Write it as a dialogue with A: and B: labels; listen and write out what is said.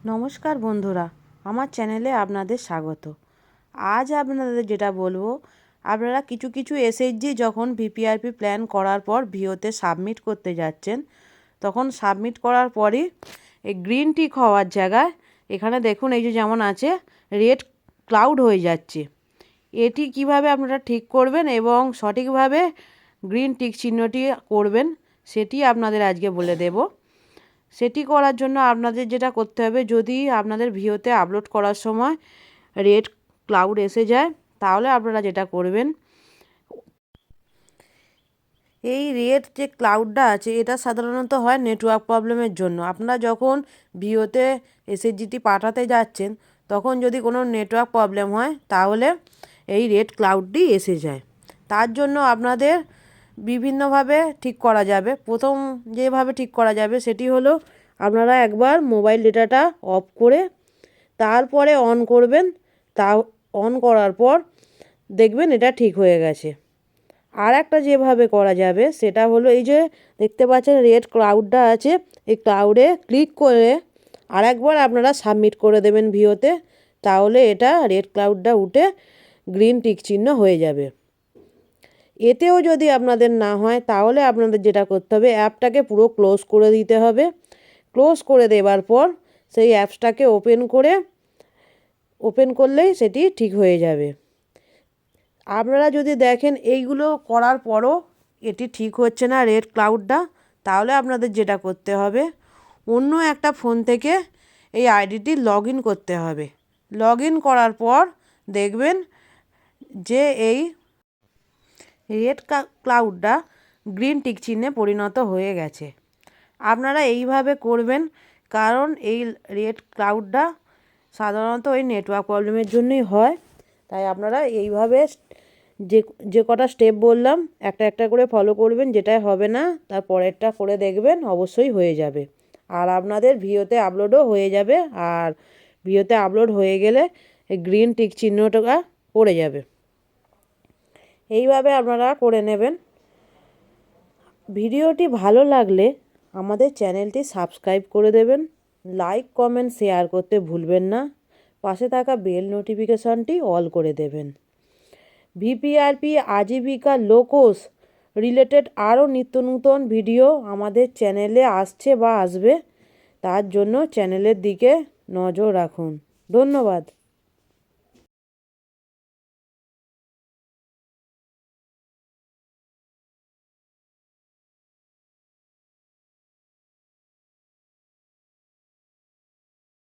A: নমস্কার বন্ধুরা, আমার চ্যানেলে আপনাদের স্বাগত। আজ আপনাদের যেটা বলবো, আপনারা কিছু কিছু এসএইচজি যখন ভিপিআরপি প্ল্যান করার পর ভিওতে সাবমিট করতে যাচ্ছেন, তখন সাবমিট করার পরই এই গ্রিন টিক হওয়ার জায়গায় এখানে দেখুন এই যে যেমন আছে রেড ক্লাউড হয়ে যাচ্ছে। এটি কিভাবে আপনারা ঠিক করবেন এবং সঠিকভাবে গ্রিন টিক চিহ্নটি করবেন সেটি আপনাদের আজকে বলে দেব। সেটি করার জন্য আপনাদের যেটা করতে হবে, যদি আপনাদের ভিওতে আপলোড করার সময় রেড ক্লাউড এসে যায়, তাহলে আপনারা যেটা করবেন, এই রেড যে ক্লাউডটা আছে এটা সাধারণত হয় নেটওয়ার্ক প্রবলেমের জন্য। আপনারা যখন ভিওতে এসএইচজিটি পাঠাতে যাচ্ছেন তখন যদি কোনো নেটওয়ার্ক প্রবলেম হয় তাহলে এই রেড ক্লাউডটি এসে যায়। তার জন্য আপনাদের বিভিন্নভাবে ঠিক করা যাবে। প্রথম যেভাবে ঠিক করা যাবে সেটি হলো, আপনারা একবার মোবাইল ডেটাটা অফ করে তারপরে অন করবেন। তা অন করার পর দেখবেন এটা ঠিক হয়ে গেছে। আর একটা যেভাবে করা যাবে সেটা হলো, এই যে দেখতে পাচ্ছেন রেড ক্লাউডটা আছে, এই ক্লাউডে ক্লিক করে আরেকবার আপনারা সাবমিট করে দেবেন ভিওতে, তাহলে এটা রেড ক্লাউডটা উঠে গ্রিন টিক চিহ্ন হয়ে যাবে। এতেও যদি আপনাদের না হয় তাহলে আপনাদের যেটা করতে হবে, অ্যাপটাকে পুরো ক্লোজ করে দিতে হবে। ক্লোজ করে দেওয়ার পর সেই অ্যাপসটাকে ওপেন করলেই সেটি ঠিক হয়ে যাবে। আপনারা যদি দেখেন এইগুলো করার পরও এটি ঠিক হচ্ছে না রেড ক্লাউডটা, তাহলে আপনাদের যেটা করতে হবে, অন্য একটা ফোন থেকে এই আইডিটি লগ ইন করতে হবে। লগ ইন করার পর দেখবেন যে এই রেড ক্লাউডটা গ্রিন টিক চিহ্নে পরিণত হয়ে গেছে। আপনারা এইভাবে করবেন, কারণ এই রেড ক্লাউডটা সাধারণত ওই নেটওয়ার্ক প্রবলেমের জন্যই হয়। তাই আপনারা এইভাবে যে কটা স্টেপ বললাম একটা একটা করে ফলো করবেন। যেটাই হবে না তার পরেরটা করে দেখবেন, অবশ্যই হয়ে যাবে। আর আপনাদের ভিওতে আপলোডও হয়ে যাবে। আর ভিওতে আপলোড হয়ে গেলে এই গ্রিন টিক চিহ্নটা পড়ে যাবে। এইভাবে আপনারা করে নেবেন। ভিডিওটি ভালো লাগলে আমাদের চ্যানেলটি সাবস্ক্রাইব করে দেবেন, লাইক কমেন্ট শেয়ার করতে ভুলবেন না, পাশে থাকা বেল নোটিফিকেশনটি অল করে দেবেন। ভিপিআরপি, আজীবিকা, লোকোস রিলেটেড আরও নিত্য নূতন ভিডিও আমাদের চ্যানেলে আসছে বা আসবে, তার জন্য চ্যানেলের দিকে নজর রাখুন। ধন্যবাদ।